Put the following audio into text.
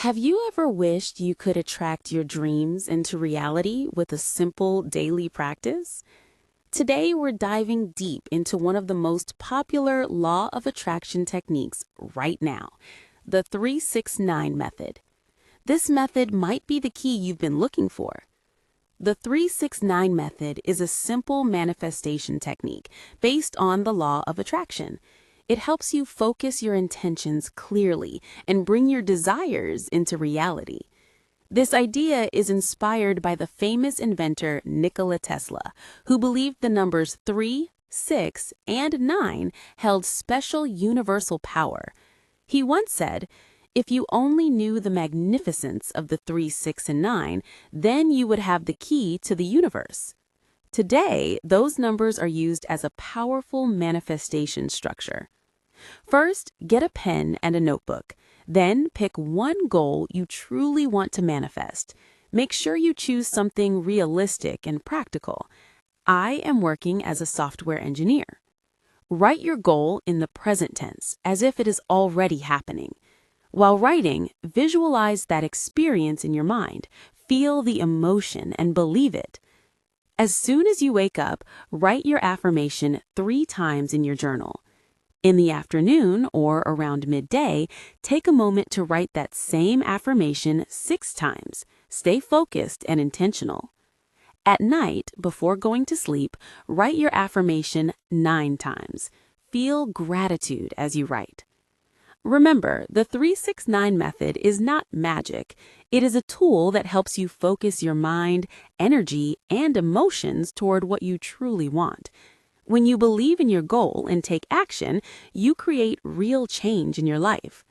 Have you ever wished you could attract your dreams into reality with a simple daily practice? Today, we're diving deep into one of the most popular law of attraction techniques right now, the 369 method. This method might be the key you've been looking for. The 369 method is a simple manifestation technique based on the law of attraction. It helps you focus your intentions clearly and bring your desires into reality. This idea is inspired by the famous inventor Nikola Tesla, who believed the numbers 3, 6, and 9 held special universal power. He once said, "If you only knew the magnificence of the 3, 6, and 9, then you would have the key to the universe." Today, those numbers are used as a powerful manifestation structure. First, get a pen and a notebook. Then pick one goal you truly want to manifest. Make sure you choose something realistic and practical. I am working as a software engineer. Write your goal in the present tense, as if it is already happening. While writing, visualize that experience in your mind. Feel the emotion and believe it. As soon as you wake up, write your affirmation 3 times in your journal. In the afternoon or around midday, take a moment to write that same affirmation 6 times. Stay focused and intentional. At night, before going to sleep, write your affirmation 9 times. Feel gratitude as you write. Remember, the 369 method is not magic. It is a tool that helps you focus your mind, energy, and emotions toward what you truly want. When you believe in your goal and take action, you create real change in your life.